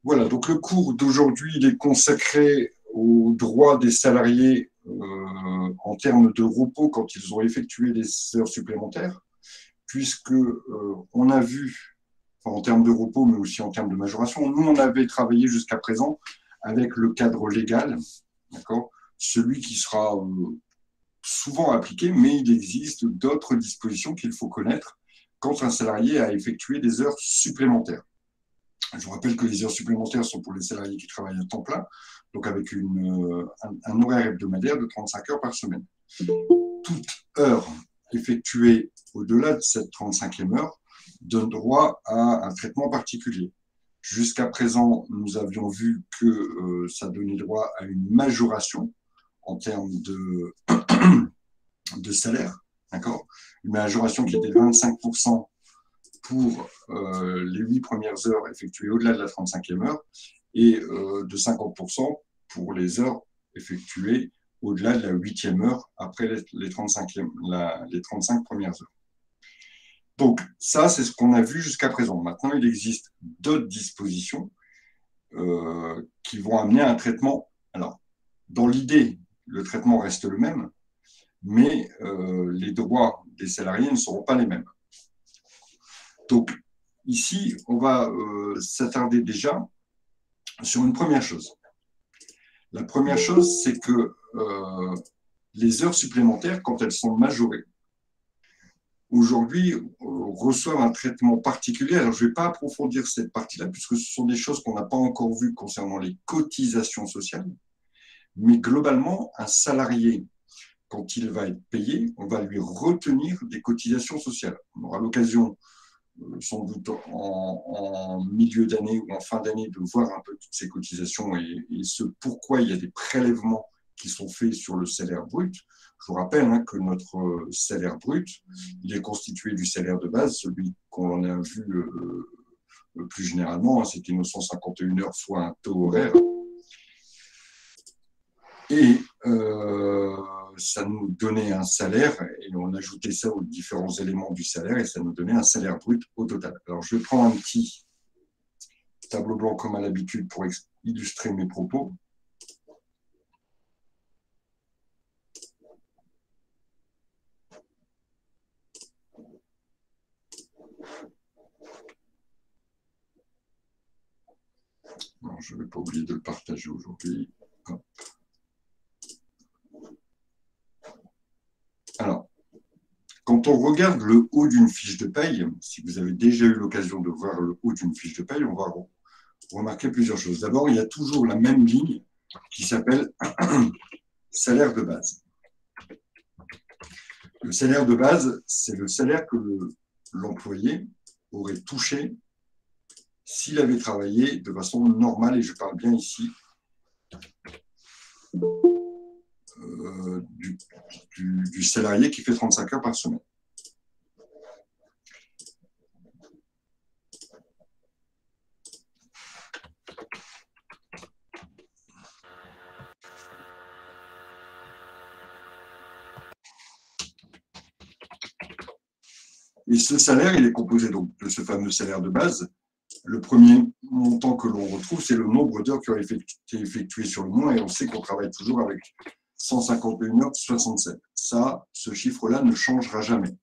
Voilà, donc le cours d'aujourd'hui, il est consacré aux droits des salariés en termes de repos quand ils ont effectué des heures supplémentaires, puisque on a vu, enfin, en termes de repos, mais aussi en termes de majoration, nous, on avait travaillé jusqu'à présent avec le cadre légal, d'accord, celui qui sera souvent appliqué, mais il existe d'autres dispositions qu'il faut connaître quand un salarié a effectué des heures supplémentaires. Je vous rappelle que les heures supplémentaires sont pour les salariés qui travaillent à temps plein, donc avec un horaire hebdomadaire de 35 heures par semaine. Toute heure effectuée au-delà de cette 35e heure donne droit à un traitement particulier. Jusqu'à présent, nous avions vu que ça donnait droit à une majoration en termes de salaire, d'accord, une majoration qui était de 25% pour les 8 premières heures effectuées au-delà de la 35e heure et de 50% pour les heures effectuées au-delà de la 8e heure après les 35 premières heures. Donc ça, c'est ce qu'on a vu jusqu'à présent. Maintenant, il existe d'autres dispositions qui vont amener à un traitement. Alors, dans l'idée, le traitement reste le même, mais les droits des salariés ne seront pas les mêmes. Donc, ici, on va s'attarder déjà sur une première chose. La première chose, c'est que les heures supplémentaires, quand elles sont majorées, aujourd'hui, reçoivent un traitement particulier. Alors, je ne vais pas approfondir cette partie-là, puisque ce sont des choses qu'on n'a pas encore vues concernant les cotisations sociales. Mais globalement, un salarié, quand il va être payé, on va lui retenir des cotisations sociales. On aura l'occasion sans doute en milieu d'année ou en fin d'année, de voir un peu toutes ces cotisations et ce pourquoi il y a des prélèvements qui sont faits sur le salaire brut. Je vous rappelle que notre salaire brut, il est constitué du salaire de base, celui qu'on a vu plus généralement, c'était nos 151 heures fois un taux horaire. Et ça nous donnait un salaire, et on ajoutait ça aux différents éléments du salaire, et ça nous donnait un salaire brut au total. Alors, je vais prendre un petit tableau blanc comme à l'habitude pour illustrer mes propos. Non, je ne vais pas oublier de le partager aujourd'hui. Alors, quand on regarde le haut d'une fiche de paye, si vous avez déjà eu l'occasion de voir le haut d'une fiche de paye, on va remarquer plusieurs choses. D'abord, il y a toujours la même ligne qui s'appelle salaire de base. Le salaire de base, c'est le salaire que l'employé aurait touché s'il avait travaillé de façon normale, et je parle bien ici du salarié qui fait 35 heures par semaine. Et ce salaire, il est composé donc de ce fameux salaire de base. Le premier montant que l'on retrouve, c'est le nombre d'heures qui ont été effectuées sur le mois, et on sait qu'on travaille toujours avec 151 heures 67. Ça, ce chiffre-là ne changera jamais.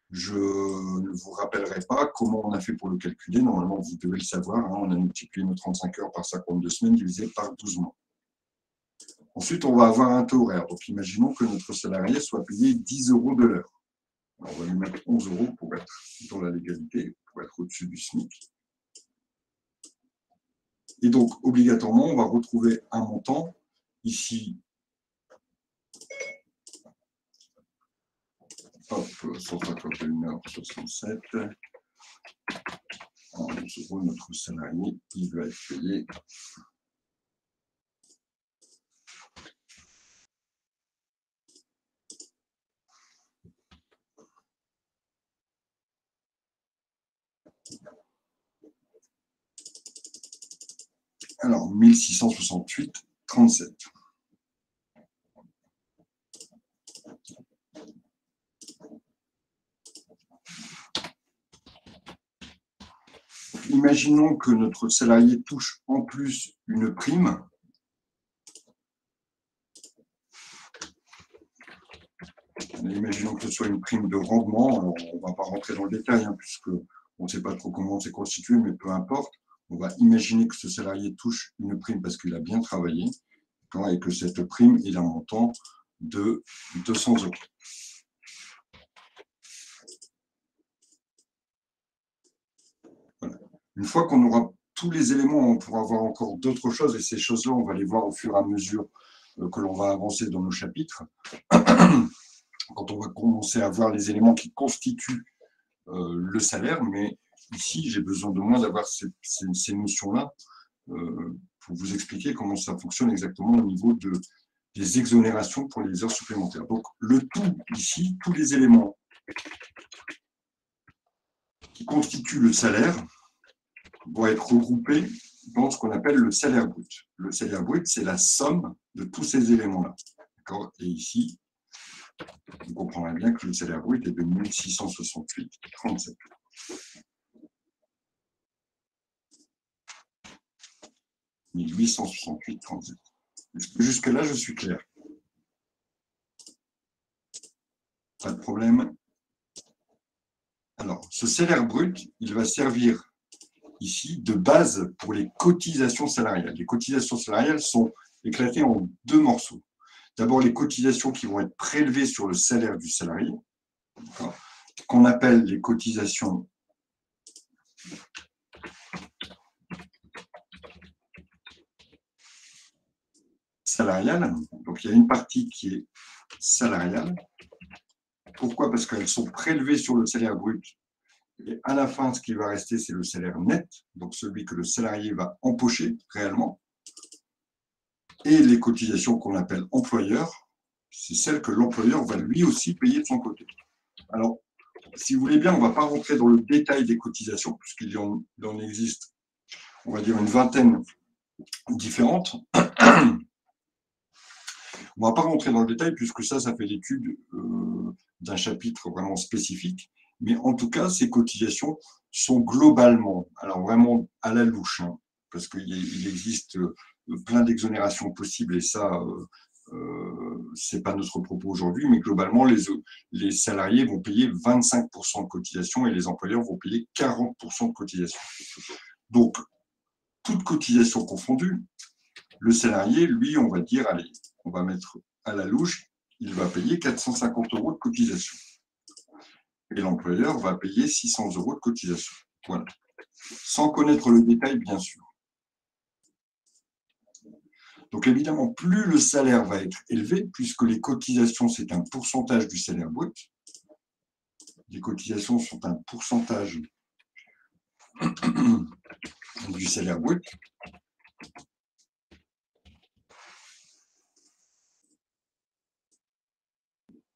Je ne vous rappellerai pas comment on a fait pour le calculer. Normalement, vous devez le savoir. On a multiplié nos 35 heures par 52 semaines divisé par 12 mois. Ensuite, on va avoir un taux horaire. Donc, imaginons que notre salarié soit payé 10 euros de l'heure. On va lui mettre 11 euros pour être dans la légalité, pour être au-dessus du SMIC. Et donc, obligatoirement, on va retrouver un montant ici. Hop, 151,67 €. En 11 euros, notre salarié, il va être payé. Alors, 1668,37 €. imaginons que notre salarié touche en plus une prime. Imaginons que ce soit une prime de rendement. Alors, on ne va pas rentrer dans le détail, puisque on ne sait pas trop comment c'est constitué, mais peu importe. On va imaginer que ce salarié touche une prime parce qu'il a bien travaillé, et que cette prime est d'un montant de 200 euros. Voilà. Une fois qu'on aura tous les éléments, on pourra voir encore d'autres choses, et ces choses-là, on va les voir au fur et à mesure que l'on va avancer dans nos chapitres. Quand on va commencer à voir les éléments qui constituent le salaire, mais ici, j'ai besoin de moins d'avoir ces notions-là pour vous expliquer comment ça fonctionne exactement au niveau des exonérations pour les heures supplémentaires. Donc, le tout ici, tous les éléments qui constituent le salaire vont être regroupés dans ce qu'on appelle le salaire brut. Le salaire brut, c'est la somme de tous ces éléments-là. Et ici, vous comprendrez bien que le salaire brut est de 1668,37. « 1868,37. » Est-ce que jusque-là, je suis clair? Pas de problème. Alors, ce salaire brut, il va servir ici de base pour les cotisations salariales. Les cotisations salariales sont éclatées en deux morceaux. D'abord, les cotisations qui vont être prélevées sur le salaire du salarié, qu'on appelle les cotisations salariales. Donc, il y a une partie qui est salariale. Pourquoi? Parce qu'elles sont prélevées sur le salaire brut. Et à la fin, ce qui va rester, c'est le salaire net, donc celui que le salarié va empocher réellement. Et les cotisations qu'on appelle employeurs, c'est celles que l'employeur va lui aussi payer de son côté. Alors, si vous voulez bien, on ne va pas rentrer dans le détail des cotisations, puisqu'il en existe, on va dire, une vingtaine différentes. On ne va pas rentrer dans le détail, puisque ça fait l'étude d'un chapitre vraiment spécifique. Mais en tout cas, ces cotisations sont globalement, alors vraiment à la louche, parce qu'il existe plein d'exonérations possibles, et ça, ce n'est pas notre propos aujourd'hui, mais globalement, les salariés vont payer 25% de cotisation et les employeurs vont payer 40% de cotisation. Donc, toute cotisation confondue, le salarié, lui, on va dire, allez, on va mettre à la louche, il va payer 450 € de cotisation. Et l'employeur va payer 600 € de cotisation. Voilà. Sans connaître le détail, bien sûr. Donc évidemment, plus le salaire va être élevé, puisque les cotisations, c'est un pourcentage du salaire brut. Les cotisations sont un pourcentage du salaire brut.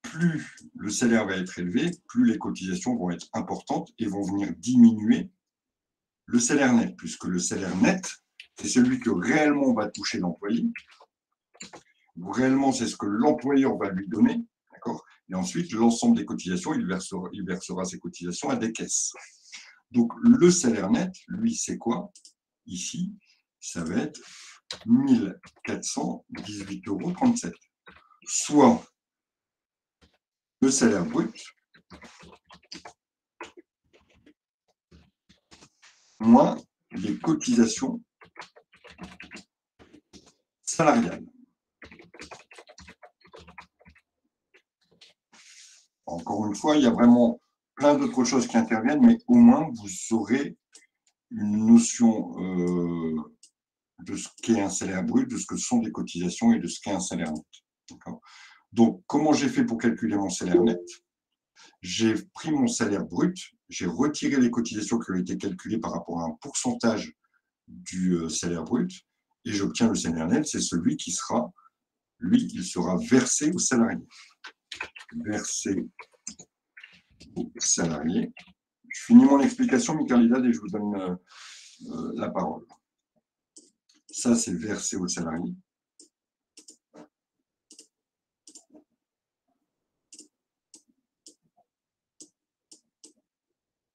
Plus le salaire va être élevé, plus les cotisations vont être importantes et vont venir diminuer le salaire net, puisque le salaire net, c'est celui que réellement va toucher l'employé. Réellement, c'est ce que l'employeur va lui donner, d'accord? Et ensuite, l'ensemble des cotisations, il versera ses cotisations à des caisses. Donc, le salaire net, lui, c'est quoi? Ici, ça va être 1418,37 €, soit le salaire brut moins les cotisations salariales. Encore une fois, il y a vraiment plein d'autres choses qui interviennent, mais au moins vous aurez une notion de ce qu'est un salaire brut, de ce que sont des cotisations et de ce qu'est un salaire net. Donc, comment j'ai fait pour calculer mon salaire net? J'ai pris mon salaire brut, j'ai retiré les cotisations qui ont été calculées par rapport à un pourcentage du salaire brut, et j'obtiens le salaire net, c'est celui qui sera, lui, il sera versé au salarié. Versé au salarié. Je finis mon explication, Michael, et je vous donne la parole. Ça, c'est versé au salarié.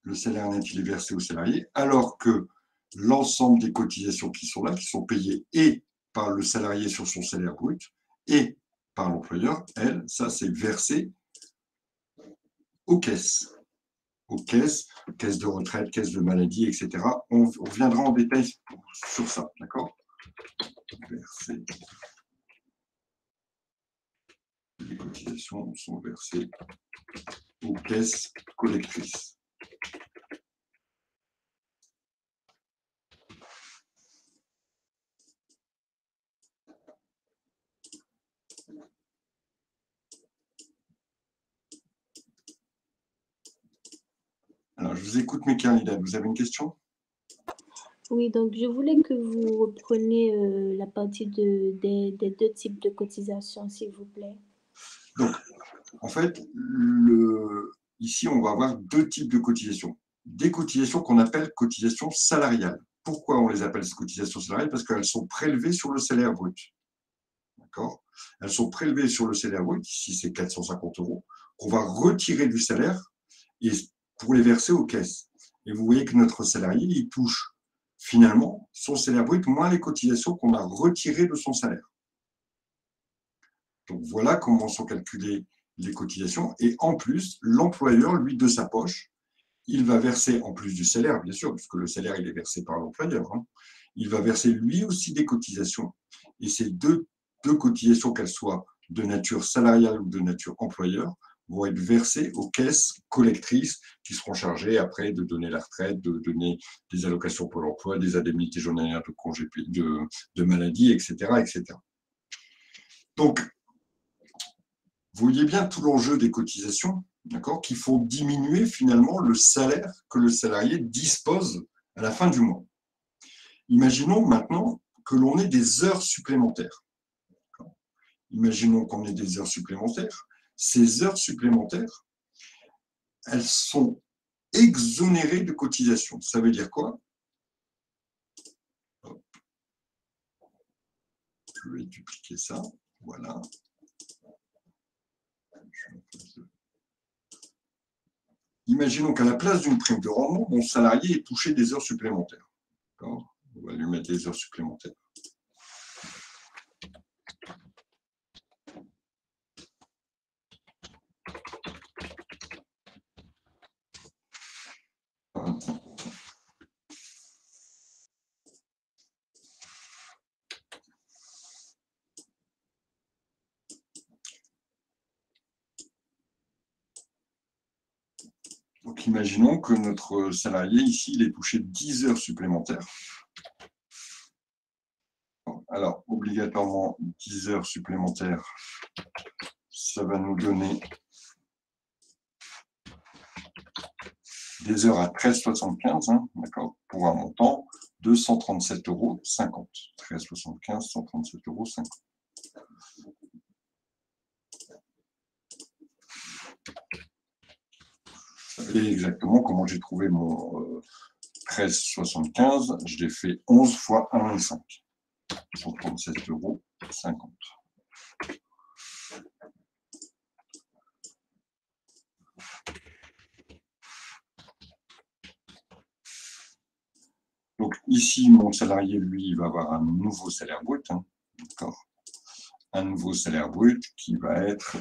le salaire net, il est versé aux salariés, alors que l'ensemble des cotisations qui sont là, qui sont payées et par le salarié sur son salaire brut et par l'employeur, elle, ça, c'est versé aux caisses. Aux caisses de retraite, caisses de maladie, etc. On reviendra en détail sur ça, d'accord? Les cotisations sont versées aux caisses collectrices. Alors, je vous écoute, Mekaïda. Vous avez une question? Oui, donc je voulais que vous repreniez la partie des deux types de cotisations, s'il vous plaît. Donc, en fait, ici, on va avoir deux types de cotisations. Des cotisations qu'on appelle cotisations salariales. Pourquoi on les appelle ces cotisations salariales? Parce qu'elles sont prélevées sur le salaire brut. D'accord? Elles sont prélevées sur le salaire brut, ici c'est 450 €, qu'on va retirer du salaire et pour les verser aux caisses. Et vous voyez que notre salarié, il touche finalement son salaire brut moins les cotisations qu'on a retirées de son salaire. Donc voilà comment sont calculées les cotisations. Et en plus, l'employeur, lui, de sa poche, il va verser, en plus du salaire, bien sûr, puisque le salaire, il est versé par l'employeur, hein, il va verser lui aussi des cotisations. Et ces deux cotisations, qu'elles soient de nature salariale ou de nature employeur, vont être versées aux caisses collectrices qui seront chargées après de donner la retraite, de donner des allocations pour l'emploi, des indemnités journalières de congé de maladie, etc., etc. Donc, vous voyez bien tout l'enjeu des cotisations, d'accord, qui font diminuer finalement le salaire que le salarié dispose à la fin du mois. Imaginons maintenant que l'on ait des heures supplémentaires. Imaginons qu'on ait des heures supplémentaires. Ces heures supplémentaires, elles sont exonérées de cotisations. Ça veut dire quoi? Je vais dupliquer ça. Voilà. Imaginons qu'à la place d'une prime de rendement, mon salarié ait touché des heures supplémentaires. On va lui mettre des heures supplémentaires. Donc, imaginons que notre salarié, ici, il ait touché 10 heures supplémentaires. Alors, obligatoirement, 10 heures supplémentaires, ça va nous donner des heures à 13,75, hein, d'accord, pour un montant de 137,50 €. 13,75, 137,50 €. Et exactement comment j'ai trouvé mon 13,75, je l'ai fait 11 fois 1,25. 137,50 €. Donc ici, mon salarié, lui, il va avoir un nouveau salaire brut, hein, d'accord, un nouveau salaire brut qui va être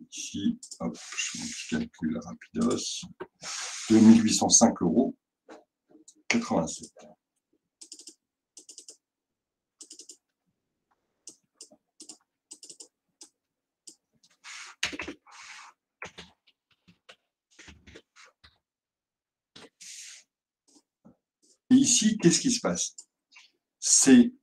ici, hop, je calcule rapidos, 2805,87 €. Et ici, qu'est-ce qui se passe? Ces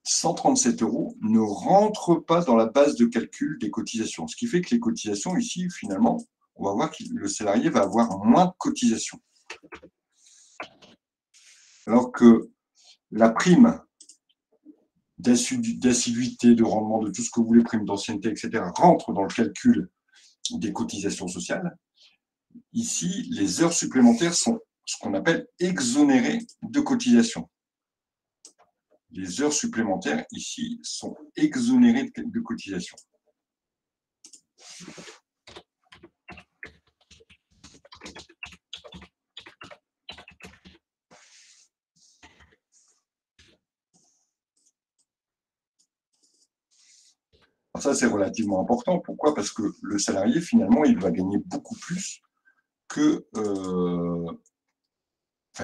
137 € ne rentrent pas dans la base de calcul des cotisations. Ce qui fait que les cotisations, ici, finalement, on va voir que le salarié va avoir moins de cotisations. Alors que la prime d'assiduité, de rendement, de tout ce que vous voulez, prime d'ancienneté, etc., rentre dans le calcul des cotisations sociales. Ici, les heures supplémentaires sont ce qu'on appelle exonérées de cotisations. Les heures supplémentaires, ici, sont exonérées de cotisations. Ça, c'est relativement important. Pourquoi? Parce que le salarié, finalement, il va gagner beaucoup plus que...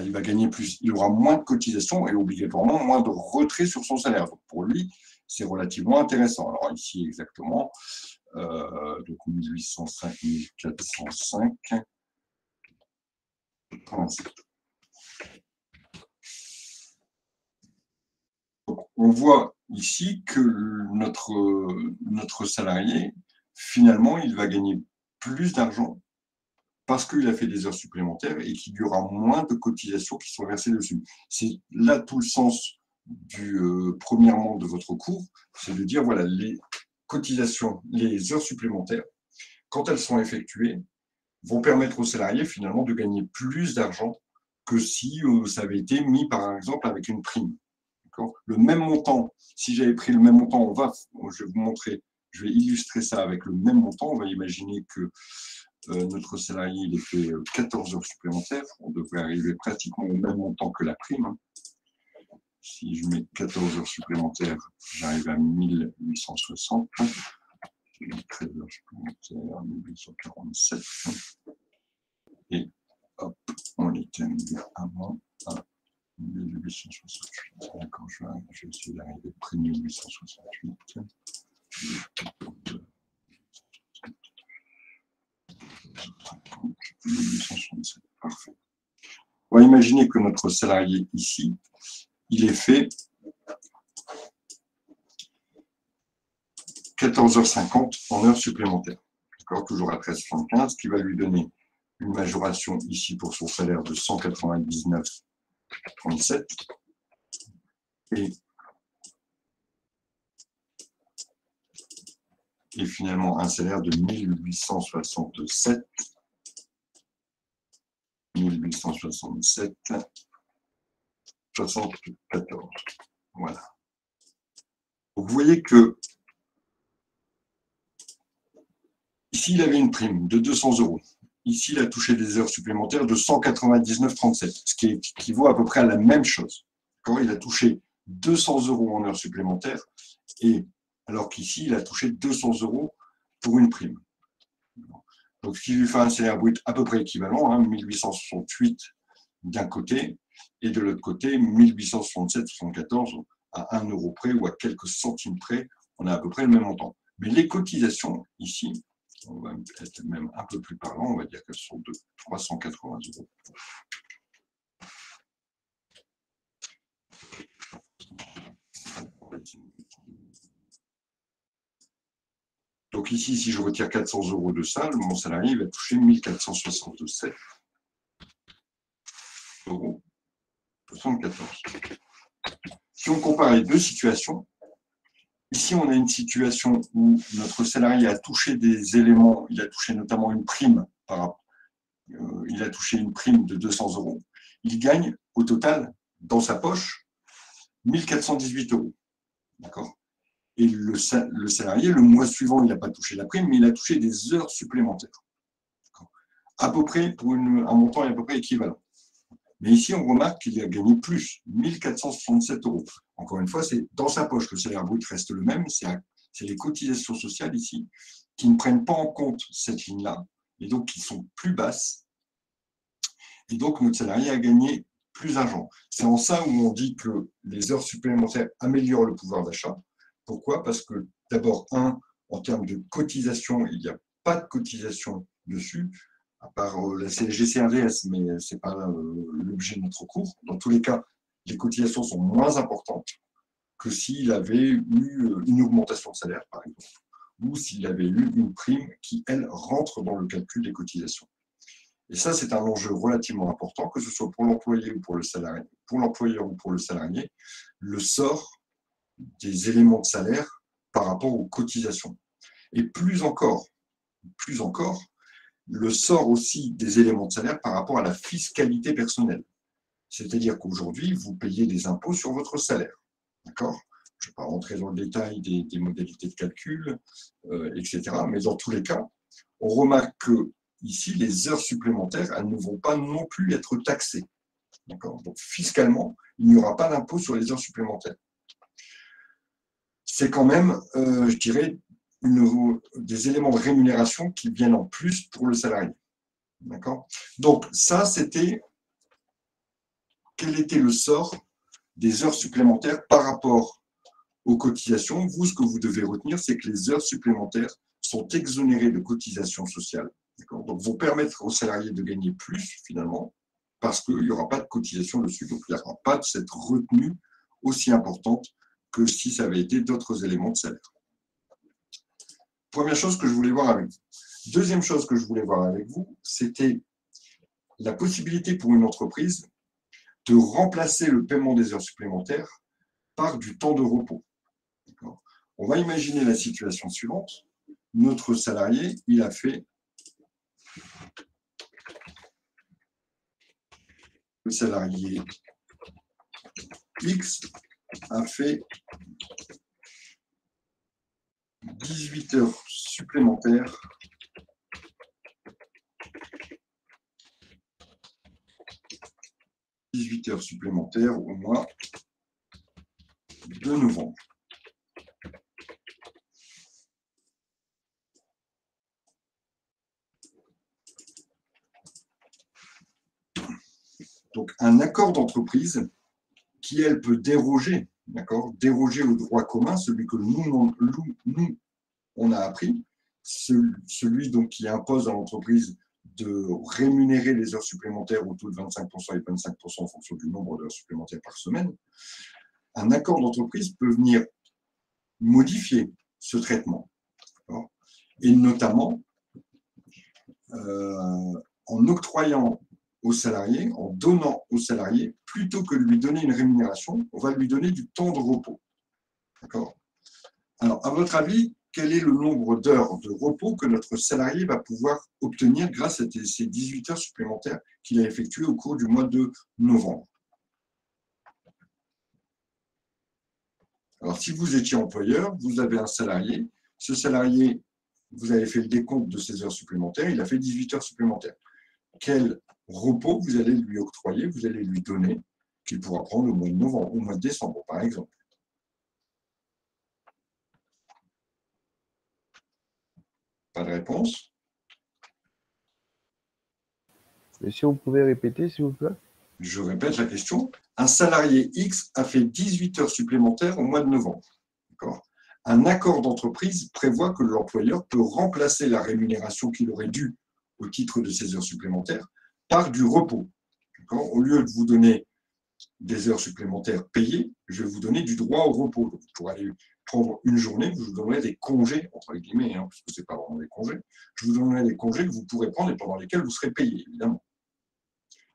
il va gagner plus. Il aura moins de cotisations et obligatoirement moins de retraits sur son salaire. Donc, pour lui, c'est relativement intéressant. Alors, ici, exactement, donc 1805, 1405, 37. Donc, on voit ici que notre salarié, finalement, il va gagner plus d'argent parce qu'il a fait des heures supplémentaires et qu'il y aura moins de cotisations qui sont versées dessus. C'est là tout le sens du premièrement de votre cours, c'est de dire, voilà, les cotisations, les heures supplémentaires, quand elles sont effectuées, vont permettre aux salariés finalement de gagner plus d'argent que si ça avait été mis par exemple avec une prime. Le même montant, si j'avais pris le même montant, je vais vous montrer, je vais illustrer ça avec le même montant. On va imaginer que notre salarié il fait 14 heures supplémentaires. On devrait arriver pratiquement au même montant que la prime. Si je mets 14 heures supplémentaires, j'arrive à 1860. J'ai 13 heures supplémentaires, 1847. Et hop, on était avant à 1868. D'accord, je vais essayer d'arriver près de 1868. 1867, parfait. On va imaginer que notre salarié ici, il est fait 14h50 en heures supplémentaires. D'accord, toujours à 13,75, ce qui va lui donner une majoration ici pour son salaire de 199,37 et finalement un salaire de 1867, 74. Voilà. Donc vous voyez que ici, il avait une prime de 200 €. Ici, il a touché des heures supplémentaires de 199,37, ce qui équivaut à peu près à la même chose. Il a touché 200 € en heures supplémentaires, et alors qu'ici, il a touché 200 € pour une prime. Donc, ce qui lui fait un salaire brut à peu près équivalent, 1868 d'un côté, et de l'autre côté, 1867,74 à 1 € près ou à quelques centimes près, on a à peu près le même montant. Mais les cotisations, ici, on va être même un peu plus parlant, on va dire qu'elles sont de 380 €. Donc ici, si je retire 400 € de ça, mon salarié va toucher 1467,74 €. Si on compare les deux situations, ici on a une situation où notre salarié a touché des éléments, il a touché notamment une prime il a touché une prime de 200 €. Il gagne au total, dans sa poche, 1418 €. D'accord ? Et le salarié, le mois suivant, il n'a pas touché la prime, mais il a touché des heures supplémentaires. À peu près, pour un montant à peu près équivalent. Mais ici, on remarque qu'il a gagné plus, 1467 €. Encore une fois, c'est dans sa poche. Le salaire brut reste le même. C'est les cotisations sociales ici qui ne prennent pas en compte cette ligne-là et donc qui sont plus basses. Et donc, notre salarié a gagné plus d'argent. C'est en ça où on dit que les heures supplémentaires améliorent le pouvoir d'achat. Pourquoi? Parce que d'abord, en termes de cotisation, il n'y a pas de cotisation dessus, à part la CSG-CRDS, mais ce n'est pas l'objet de notre cours. Dans tous les cas, les cotisations sont moins importantes que s'il avait eu une augmentation de salaire, par exemple, ou s'il avait eu une prime qui, elle, rentre dans le calcul des cotisations. Et ça, c'est un enjeu relativement important, que ce soit pour l'employé ou pour le salarié, pour l'employeur ou pour le salarié, le sort des éléments de salaire par rapport aux cotisations. Et plus encore, le sort aussi des éléments de salaire par rapport à la fiscalité personnelle. C'est-à-dire qu'aujourd'hui, vous payez des impôts sur votre salaire. D'accord ? Je ne vais pas rentrer dans le détail des modalités de calcul, etc. Mais dans tous les cas, on remarque que ici, les heures supplémentaires, elles ne vont pas non plus être taxées. D'accord ? Donc, fiscalement, il n'y aura pas d'impôt sur les heures supplémentaires. C'est quand même, je dirais, des éléments de rémunération qui viennent en plus pour le salarié. D'accord? Donc, ça, c'était quel était le sort des heures supplémentaires par rapport aux cotisations. Vous, ce que vous devez retenir, c'est que les heures supplémentaires sont exonérées de cotisations sociales. Donc, vont permettre aux salariés de gagner plus, finalement, parce qu'il n'y aura pas de cotisation dessus. Donc, il n'y aura pas de cette retenue aussi importante que si ça avait été d'autres éléments de salaire. Première chose que je voulais voir avec vous. Deuxième chose que je voulais voir avec vous, c'était la possibilité pour une entreprise de remplacer le paiement des heures supplémentaires par du temps de repos. On va imaginer la situation suivante. Notre salarié, il a fait le salarié X a fait 18 heures supplémentaires au mois de novembre. Donc, un accord d'entreprise qui, elle, peut déroger, déroger au droit commun, celui que nous on a appris, celui donc qui impose à l'entreprise de rémunérer les heures supplémentaires au taux de 25% et 25% en fonction du nombre d'heures supplémentaires par semaine. Un accord d'entreprise peut venir modifier ce traitement, et notamment en octroyant aux salariés, en donnant aux salariés, plutôt que de lui donner une rémunération, on va lui donner du temps de repos. D'accord ? Alors, à votre avis, quel est le nombre d'heures de repos que notre salarié va pouvoir obtenir grâce à ces 18 heures supplémentaires qu'il a effectuées au cours du mois de novembre? Alors, si vous étiez employeur, vous avez un salarié. Ce salarié, vous avez fait le décompte de ses heures supplémentaires, il a fait 18 heures supplémentaires. Quel repos vous allez lui octroyer, vous allez lui donner, qu'il pourra prendre au mois de novembre, au mois de décembre, par exemple? Pas de réponse? Mais si on pouvait répéter, s'il vous plaît? Je répète la question. Un salarié X a fait 18 heures supplémentaires au mois de novembre. Un accord d'entreprise prévoit que l'employeur peut remplacer la rémunération qu'il aurait due au titre de ces heures supplémentaires par du repos. Au lieu de vous donner des heures supplémentaires payées, je vais vous donner du droit au repos. Donc, pour aller prendre une journée, je vous donnerai des congés, entre guillemets, parce que ce n'est pas vraiment des congés. Je vous donnerai des congés que vous pourrez prendre et pendant lesquels vous serez payé, évidemment.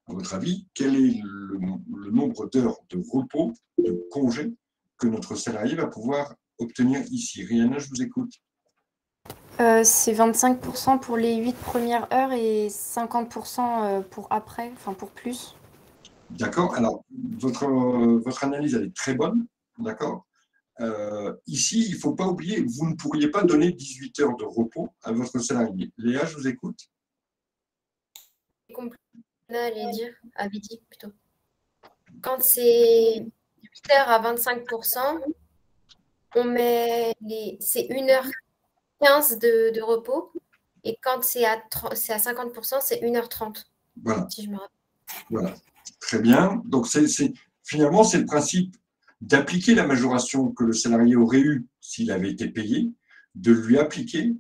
À votre avis, quel est le nombre d'heures de repos, de congés, que notre salarié va pouvoir obtenir ici? Rihanna, je vous écoute. C'est 25% pour les 8 premières heures et 50% pour après, enfin pour plus. D'accord. Alors, votre analyse, elle est très bonne. D'accord. Ici, il ne faut pas oublier, vous ne pourriez pas donner 18 heures de repos à votre salarié. Léa, je vous écoute. Avait dit plutôt. Quand c'est 8 heures à 25%, on met c'est 1h15 de repos. Et quand c'est à 50%, c'est 1h30. Voilà. Si je me rappelle. Voilà. Très bien. Donc, finalement, c'est le principe d'appliquer la majoration que le salarié aurait eue s'il avait été payé, de lui appliquer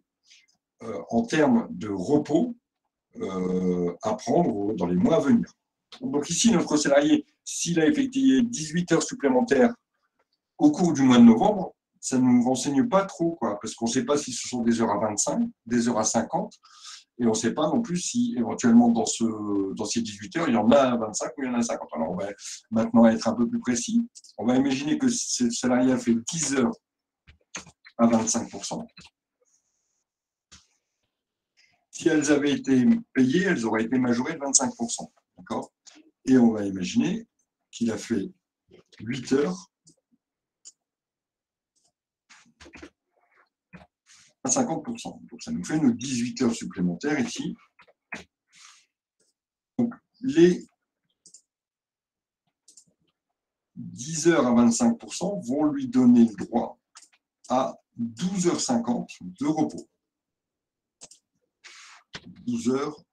en termes de repos à prendre dans les mois à venir. Donc ici, notre salarié, s'il a effectué 18 heures supplémentaires au cours du mois de novembre, ça ne nous renseigne pas trop, parce qu'on ne sait pas si ce sont des heures à 25, des heures à 50, et on ne sait pas non plus si éventuellement dans ces 18 heures, il y en a 25 ou il y en a 50. Alors on va maintenant être un peu plus précis. On va imaginer que ce salarié a fait 10 heures à 25%. Si elles avaient été payées, elles auraient été majorées de 25%. D'accord ? Et on va imaginer qu'il a fait 8 heures à 50%. Donc ça nous fait nos 18 heures supplémentaires ici. Donc les 10 heures à 25% vont lui donner le droit à 12h50 de repos. 12 heures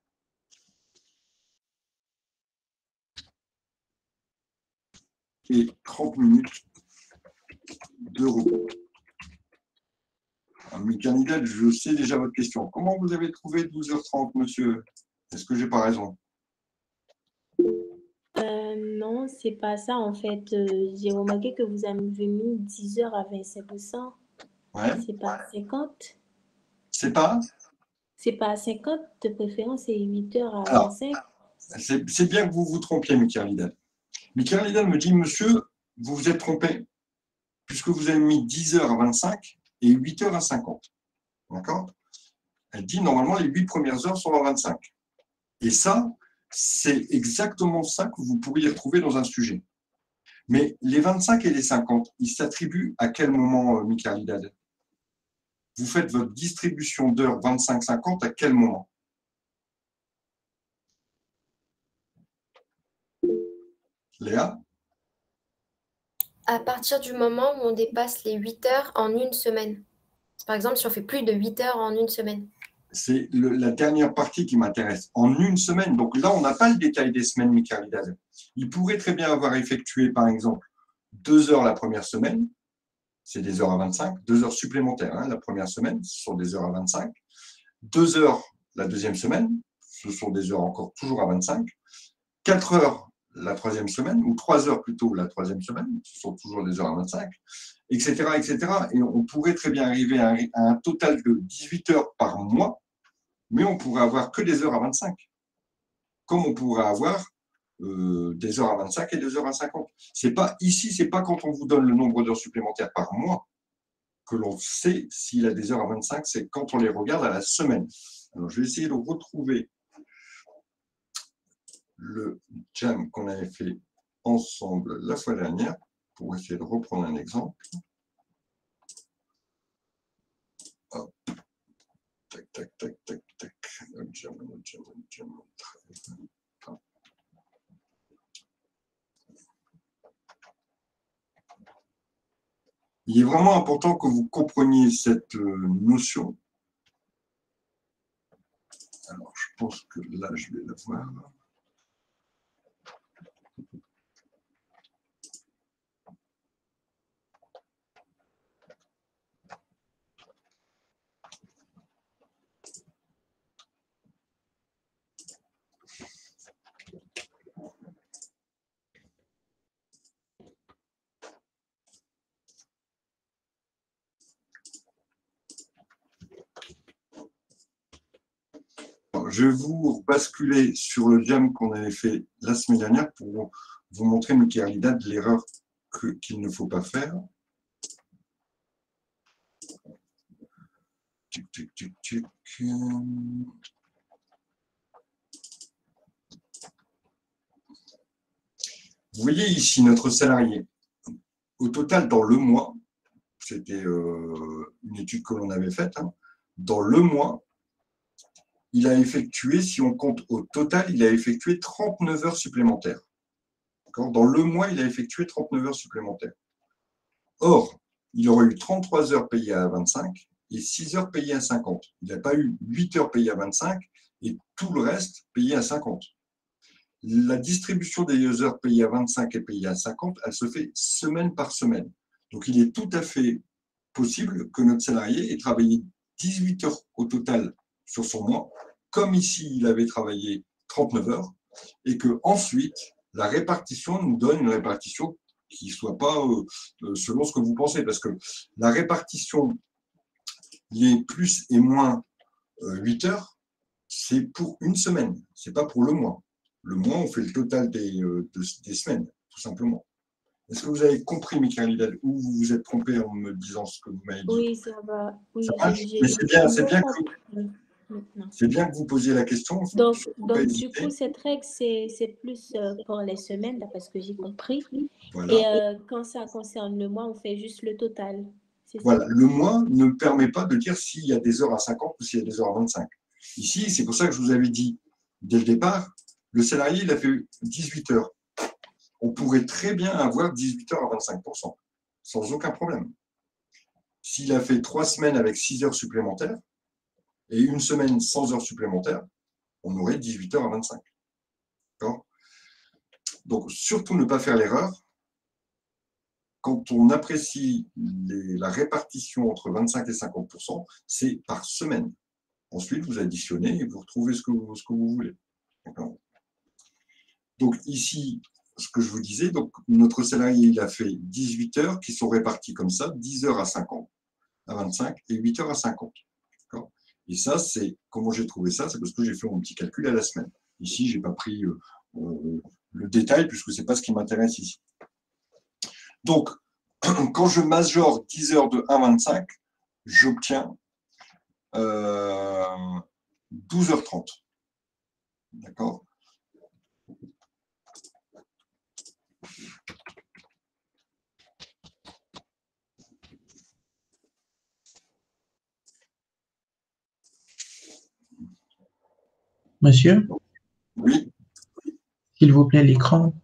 et 30 minutes de repos. Michael Nidal, je sais déjà votre question. Comment vous avez trouvé 12h30, monsieur? Est-ce que j'ai pas raison? Non, c'est pas ça. En fait, j'ai remarqué que vous avez mis 10 heures à 25%. Ouais. C'est pas à 50. C'est pas? C'est pas à 50, de préférence, c'est 8 heures à Alors, 25. c'est bien que vous vous trompiez, Michael Nidal. Michael Nidal me dit, monsieur, vous vous êtes trompé, puisque vous avez mis 10 heures à 25 et 8 heures à 50. D'accord? Elle dit, normalement, les 8 premières heures sont à 25. Et ça, c'est exactement ça que vous pourriez retrouver dans un sujet. Mais les 25 et les 50, ils s'attribuent à quel moment, Michael Nidal? Vous faites votre distribution d'heures 25-50 à quel moment? Léa? À partir du moment où on dépasse les 8 heures en une semaine. Par exemple, si on fait plus de 8 heures en une semaine. C'est la dernière partie qui m'intéresse. En une semaine, donc là, on n'a pas le détail des semaines, Michael Nidal. Il pourrait très bien avoir effectué, par exemple, 2 heures la première semaine, c'est des heures à 25, 2 heures supplémentaires la première semaine, ce sont des heures à 25, 2 heures la deuxième semaine, ce sont des heures encore toujours à 25, 4 heures la troisième semaine, ou 3 heures plutôt la troisième semaine, ce sont toujours des heures à 25, etc., etc. Et on pourrait très bien arriver à un total de 18 heures par mois, mais on pourrait avoir que des heures à 25, comme on pourrait avoir des heures à 25 et des heures à 50. C'est pas ici, c'est pas quand on vous donne le nombre d'heures supplémentaires par mois que l'on sait s'il a des heures à 25, c'est quand on les regarde à la semaine. Alors, je vais essayer de retrouver le jam qu'on avait fait ensemble la fois dernière pour essayer de reprendre un exemple. Hop. Tac, tac, tac, tac, tac. Le jam. Il est vraiment important que vous compreniez cette notion. Alors, je pense que là, je vais la voir. Je vais vous basculer sur le jam qu'on avait fait la semaine dernière pour vous montrer, Michael Nidal, l'erreur qu'il ne faut pas faire. Tic, tic, tic, tic. Vous voyez ici notre salarié. Au total, dans le mois, c'était une étude que l'on avait faite, dans le mois, il a effectué, si on compte au total, il a effectué 39 heures supplémentaires. Dans le mois, il a effectué 39 heures supplémentaires. Or, il aurait eu 33 heures payées à 25 et 6 heures payées à 50. Il n'a pas eu 8 heures payées à 25 et tout le reste payé à 50. La distribution des heures payées à 25 et payées à 50, elle se fait semaine par semaine. Donc, il est tout à fait possible que notre salarié ait travaillé 18 heures au total sur son mois, comme ici, il avait travaillé 39 heures, et qu'ensuite, la répartition nous donne une répartition qui ne soit pas selon ce que vous pensez, parce que la répartition, les plus et moins 8 heures, c'est pour une semaine, ce n'est pas pour le mois. Le mois, on fait le total des semaines, tout simplement. Est-ce que vous avez compris, Michael Nidal, ou vous vous êtes trompé en me disant ce que vous m'avez dit? Oui, ça va. Oui, mais c'est bien que vous posiez la question. Donc du coup, cette règle, c'est plus pour les semaines, d'après ce que j'ai compris. Voilà. Et quand ça concerne le mois, on fait juste le total. Voilà, le mois ne permet pas de dire s'il y a des heures à 50 ou s'il y a des heures à 25. Ici, c'est pour ça que je vous avais dit dès le départ, le salarié, il a fait 18 heures. On pourrait très bien avoir 18 heures à 25%, sans aucun problème. S'il a fait 3 semaines avec 6 heures supplémentaires et une semaine sans heures supplémentaires, on aurait 18 heures à 25. D'accord ? Donc, surtout ne pas faire l'erreur. Quand on apprécie la répartition entre 25 et 50%, c'est par semaine. Ensuite, vous additionnez et vous retrouvez ce que vous voulez. Donc ici, ce que je vous disais, donc notre salarié, il a fait 18 heures qui sont réparties comme ça, 10 heures à 50, à 25 et 8 heures à 50. Et ça, c'est comment j'ai trouvé ça, c'est parce que j'ai fait mon petit calcul à la semaine. Ici, je n'ai pas pris le détail puisque ce n'est pas ce qui m'intéresse ici. Donc, quand je majore 10 heures de 1,25, j'obtiens 12h30. D'accord ? Monsieur, Oui. s'il vous plaît, l'écran.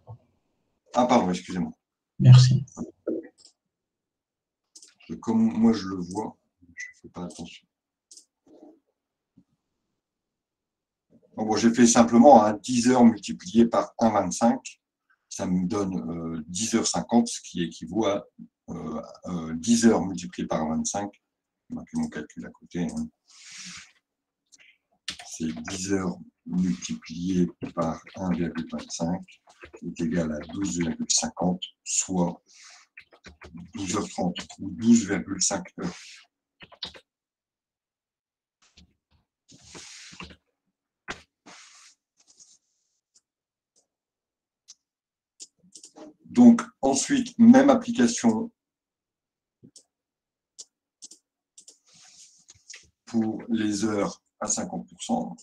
Ah, pardon, excusez-moi. Merci. Comme moi je le vois, je ne fais pas attention. Bon, j'ai fait simplement 10 heures multiplié par 1,25. Ça me donne 10h50, ce qui équivaut à 10 heures multiplié par 1,25. Je vais marquer mon calcul à côté. Hein. C'est 10 heures multiplié par 1,25 qui est égal à 12,50, soit 12h30 ou 12,5 heures. Donc, ensuite, même application pour les heures à 50%.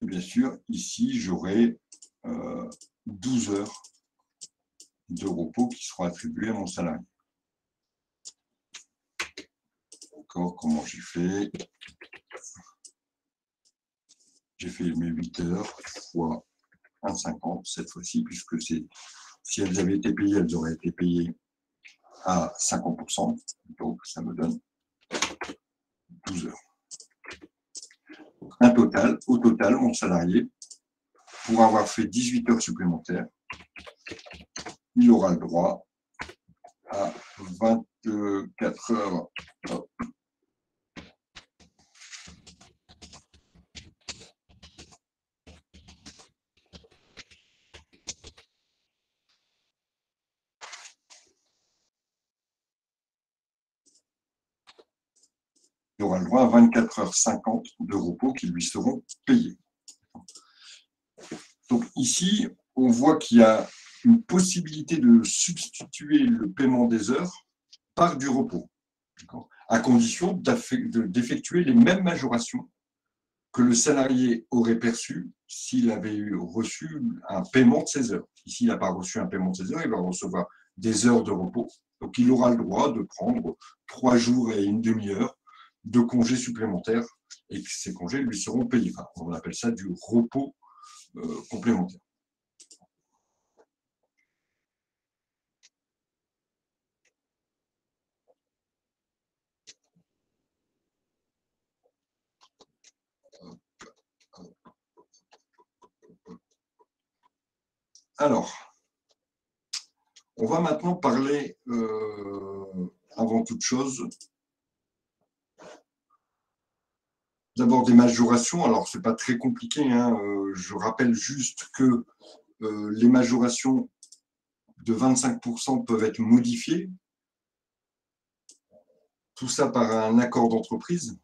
Bien sûr, ici, j'aurai 12 heures de repos qui seront attribuées à mon salarié. D'accord, comment j'ai fait? J'ai fait mes 8 heures fois 1,50 cette fois-ci, puisque si elles avaient été payées, elles auraient été payées à 50%. Donc, ça me donne 12 heures. Au total, mon salarié, pour avoir fait 18 heures supplémentaires, il aura le droit à 24 heures. Il aura le droit à 24h50 de repos qui lui seront payés. Donc ici, on voit qu'il y a une possibilité de substituer le paiement des heures par du repos, à condition d'effectuer les mêmes majorations que le salarié aurait perçu s'il avait reçu un paiement de ses heures. Ici, il n'a pas reçu un paiement de ses heures, il va recevoir des heures de repos. Donc, il aura le droit de prendre 3 jours et une demi-heure de congés supplémentaires et que ces congés lui seront payés. Enfin, on appelle ça du repos complémentaire. Alors, on va maintenant parler, avant toute chose, d'abord des majorations. Alors, ce n'est pas très compliqué, hein. Je rappelle juste que les majorations de 25% peuvent être modifiées. Tout ça par un accord d'entreprise.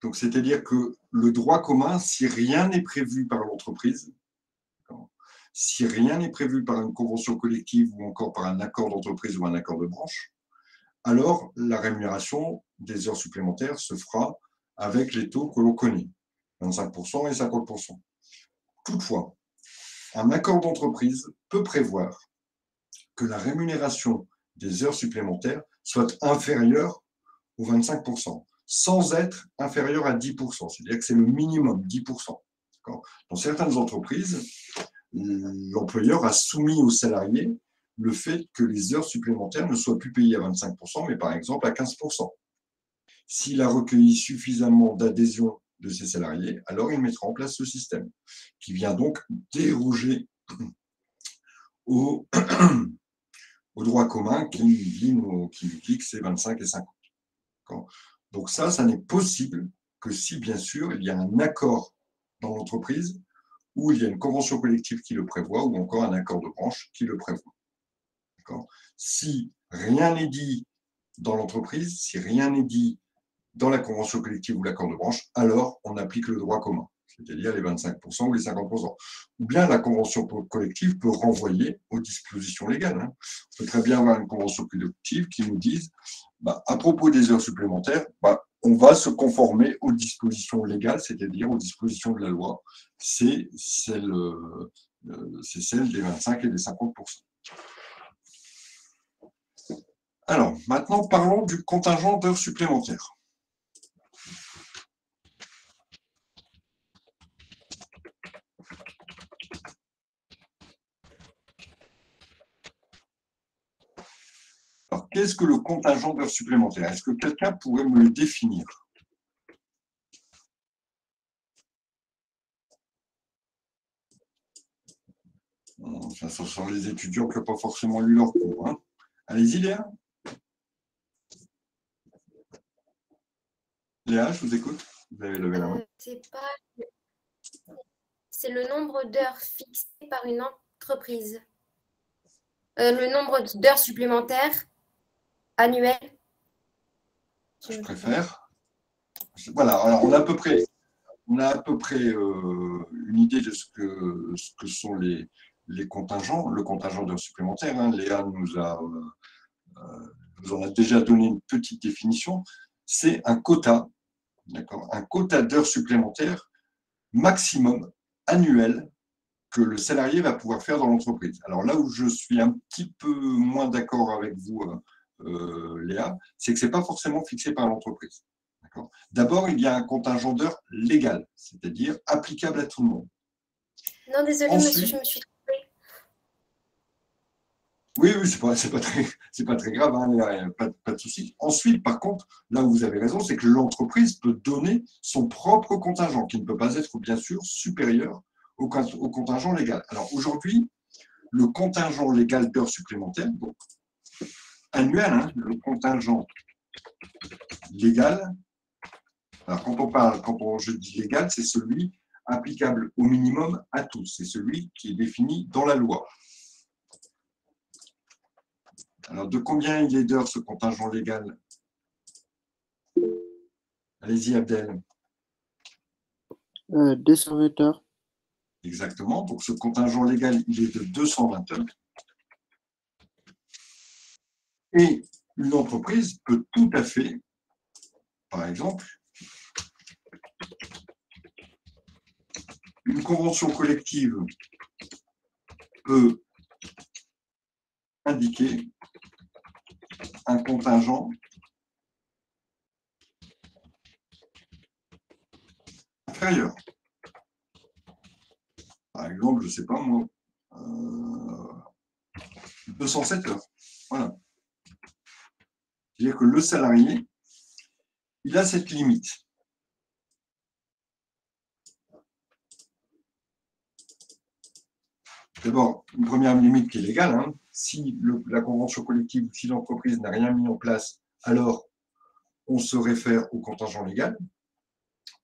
Donc, c'est-à-dire que le droit commun, si rien n'est prévu par l'entreprise, si rien n'est prévu par une convention collective ou encore par un accord d'entreprise ou un accord de branche, alors la rémunération des heures supplémentaires se fera avec les taux que l'on connaît, 25% et 50%. Toutefois, un accord d'entreprise peut prévoir que la rémunération des heures supplémentaires soit inférieure aux 25%. sans être inférieur à 10%. C'est-à-dire que c'est le minimum, 10%. Dans certaines entreprises, l'employeur a soumis aux salariés le fait que les heures supplémentaires ne soient plus payées à 25%, mais par exemple à 15%. S'il a recueilli suffisamment d'adhésion de ses salariés, alors il mettra en place ce système, qui vient donc déroger au droit commun qui nous dit que c'est 25 et 50. Donc ça n'est possible que si, bien sûr, il y a un accord dans l'entreprise où il y a une convention collective qui le prévoit ou encore un accord de branche qui le prévoit. Si rien n'est dit dans l'entreprise, si rien n'est dit dans la convention collective ou l'accord de branche, alors on applique le droit commun, c'est-à-dire les 25% ou les 50%. Ou bien la convention collective peut renvoyer aux dispositions légales. On peut très bien avoir une convention collective qui nous dise, à propos des heures supplémentaires, on va se conformer aux dispositions légales, c'est-à-dire aux dispositions de la loi. C'est celle des 25 et des 50%. Alors, maintenant, parlons du contingent d'heures supplémentaires. Alors, qu'est-ce que le contingent d'heures supplémentaires? Est-ce que quelqu'un pourrait me le définir? Ça sont les étudiants qui n'ont pas forcément lu leur cours. Allez-y, Léa. Léa, je vous écoute. Vous avez levé la main. C'est le nombre d'heures fixées par une entreprise. Le nombre d'heures supplémentaires annuelles. Je préfère. Voilà, alors on a à peu près une idée de ce que sont les contingents, le contingent d'heures supplémentaires. Léa nous en a déjà donné une petite définition. C'est un quota, un quota d'heures supplémentaires maximum annuel que le salarié va pouvoir faire dans l'entreprise. Alors là où je suis un petit peu moins d'accord avec vous, Léa, c'est que ce n'est pas forcément fixé par l'entreprise. D'abord, il y a un contingent d'heures légal, c'est-à-dire applicable à tout le monde. Non, désolé, monsieur, je me suis trompée. Oui, c'est pas très grave, pas de souci. Ensuite, par contre, là où vous avez raison, c'est que l'entreprise peut donner son propre contingent, qui ne peut pas être, bien sûr, supérieur au contingent légal. Alors aujourd'hui, le contingent légal d'heures supplémentaires, donc annuel, le contingent légal. Alors quand je dis légal, c'est celui applicable au minimum à tous. C'est celui qui est défini dans la loi. Alors de combien il est d'heures ce contingent légal? Allez-y, Abdel. 220 heures. Exactement. Donc ce contingent légal, il est de 220 heures. Et une entreprise peut tout à fait, par exemple, une convention collective peut indiquer un contingent inférieur. Par exemple, je ne sais pas moi, 207 heures. Voilà. C'est-à-dire que le salarié, il a cette limite. D'abord, une première limite qui est légale. Si la convention collective, si l'entreprise n'a rien mis en place, alors on se réfère au contingent légal.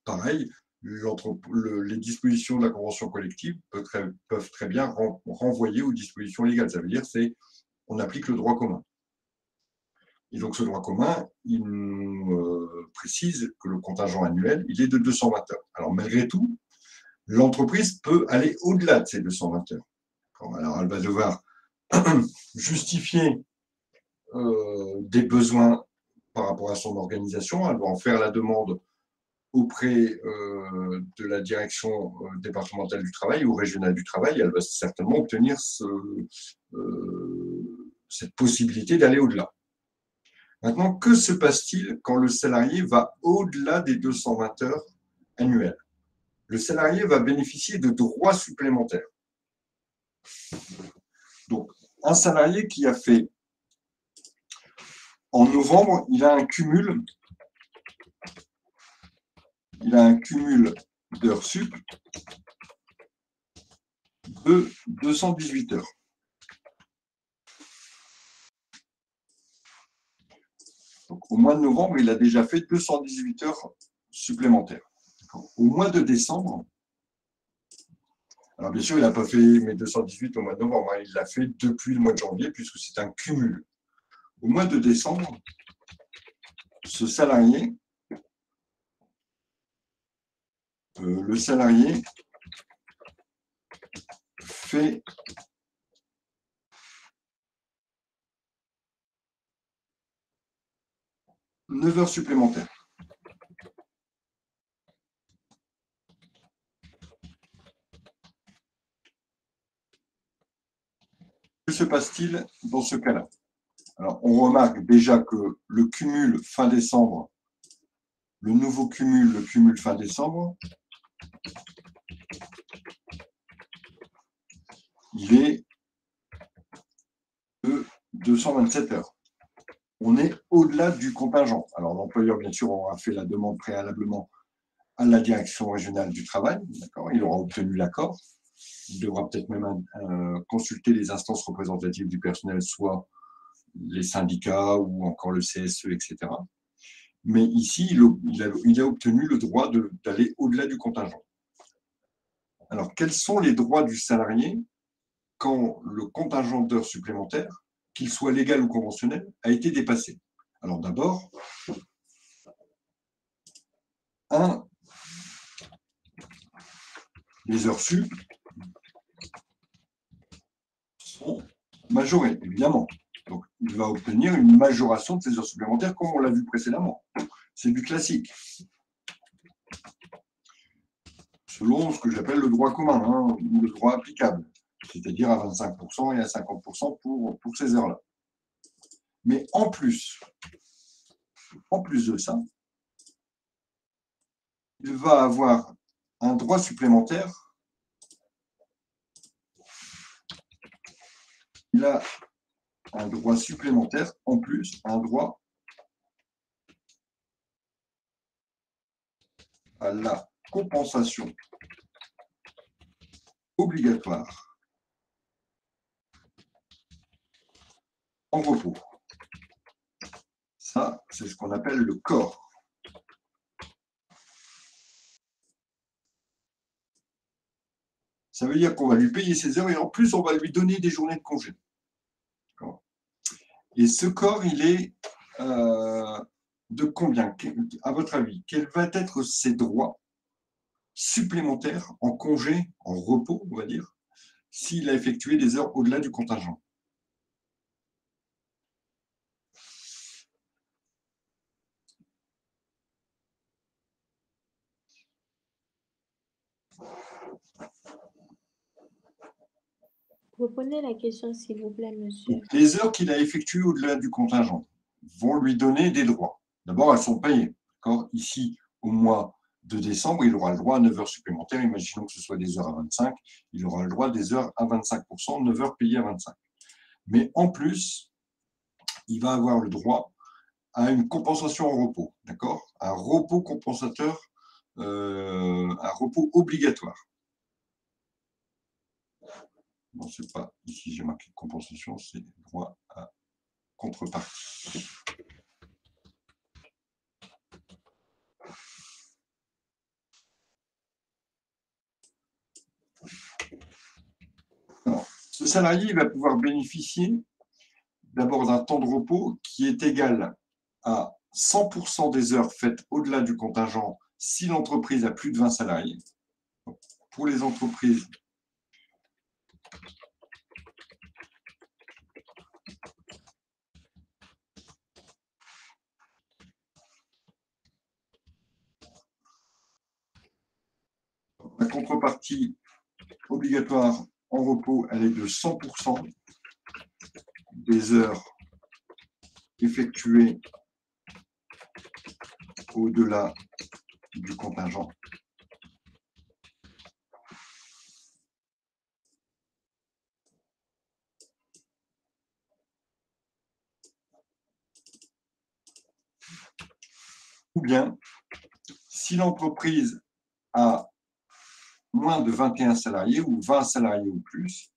Pareil, les dispositions de la convention collective peuvent très bien renvoyer aux dispositions légales. Ça veut dire qu'on applique le droit commun. Et donc ce droit commun, il nous précise que le contingent annuel, il est de 220 heures. Alors malgré tout, l'entreprise peut aller au-delà de ces 220 heures. Alors elle va devoir justifier des besoins par rapport à son organisation, elle va en faire la demande auprès de la direction départementale du travail ou régionale du travail, elle va certainement obtenir cette possibilité d'aller au-delà. Maintenant, que se passe-t-il quand le salarié va au-delà des 220 heures annuelles? Le salarié va bénéficier de droits supplémentaires. Donc, un salarié qui a fait, en novembre, il a un cumul d'heures sup de 218 heures. Donc, au mois de novembre, il a déjà fait 218 heures supplémentaires. Au mois de décembre, alors bien sûr, il n'a pas fait mes 218 au mois de novembre, il l'a fait depuis le mois de janvier, puisque c'est un cumul. Au mois de décembre, ce salarié, le salarié fait « 9 heures supplémentaires ». Que se passe-t-il dans ce cas-là? Alors, on remarque déjà que le cumul fin décembre, le nouveau cumul, le cumul fin décembre, il est de 227 heures. On est au-delà du contingent. Alors, l'employeur, bien sûr, aura fait la demande préalablement à la direction régionale du travail. Il aura obtenu l'accord. Il devra peut-être même consulter les instances représentatives du personnel, soit les syndicats ou encore le CSE, etc. Mais ici, il a obtenu le droit d'aller au-delà du contingent. Alors, quels sont les droits du salarié quand le contingent d'heures supplémentaires, qu'il soit légal ou conventionnel, a été dépassé? Alors d'abord, les heures sup sont majorées, évidemment. Donc, il va obtenir une majoration de ces heures supplémentaires, comme on l'a vu précédemment. C'est du classique. Selon ce que j'appelle le droit commun, ou le droit applicable, c'est-à-dire à 25% et à 50% pour ces heures-là. Mais en plus de ça, il va avoir un droit supplémentaire. Il a un droit supplémentaire, en plus, un droit à la compensation obligatoire en repos. Ça, c'est ce qu'on appelle le corps. Ça veut dire qu'on va lui payer ses heures et en plus, on va lui donner des journées de congé. Et ce corps, il est de combien? À votre avis, quels vont être ses droits supplémentaires en congé, en repos, on va dire, s'il a effectué des heures au-delà du contingent? Reprenez la question, s'il vous plaît, monsieur. Les heures qu'il a effectuées au-delà du contingent vont lui donner des droits. D'abord, elles sont payées. Ici, au mois de décembre, il aura le droit à 9 heures supplémentaires. Imaginons que ce soit des heures à 25. Il aura le droit des heures à 25%, 9 heures payées à 25. Mais en plus, il va avoir le droit à une compensation en repos. D'accord? Un repos compensateur, un repos obligatoire. Non, c'est pas ici, j'ai marqué compensation, c'est droit à contrepartie. Alors, ce salarié va pouvoir bénéficier d'abord d'un temps de repos qui est égal à 100% des heures faites au-delà du contingent si l'entreprise a plus de 20 salariés. Pour les entreprises la contrepartie obligatoire en repos, elle est de 100% des heures effectués au-delà du contingent. Ou bien, si l'entreprise a moins de 21 salariés ou 20 salariés ou plus,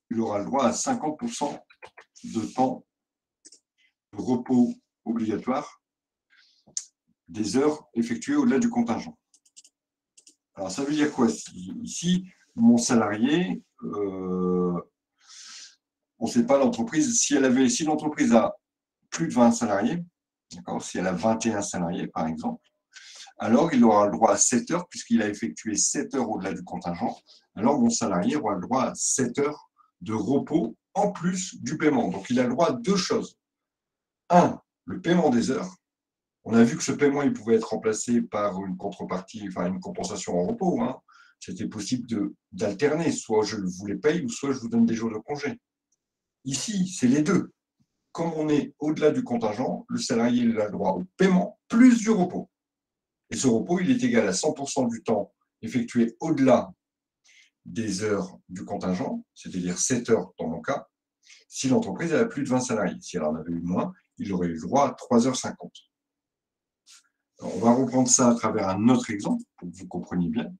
il aura le droit à 50% de temps de repos obligatoire des heures effectuées au-delà du contingent. Alors, ça veut dire quoi? Ici, mon salarié, on ne sait pas l'entreprise, si l'entreprise a plus de 20 salariés, si elle a 21 salariés, par exemple, alors il aura le droit à 7 heures, puisqu'il a effectué 7 heures au-delà du contingent. Alors, mon salarié aura le droit à 7 heures de repos en plus du paiement. Donc, il a le droit à deux choses. Un, le paiement des heures. On a vu que ce paiement, il pouvait être remplacé par une contrepartie, enfin une compensation en repos. Hein. C'était possible d'alterner. Soit je vous les paye, ou soit je vous donne des jours de congé. Ici, c'est les deux. Comme on est au-delà du contingent, le salarié il a le droit au paiement plus du repos. Et ce repos, il est égal à 100% du temps effectué au-delà des heures du contingent, c'est-à-dire 7 heures dans mon cas, si l'entreprise a plus de 20 salariés. Si elle en avait eu moins, il aurait eu le droit à 3h50. Alors, on va reprendre ça à travers un autre exemple pour que vous compreniez bien.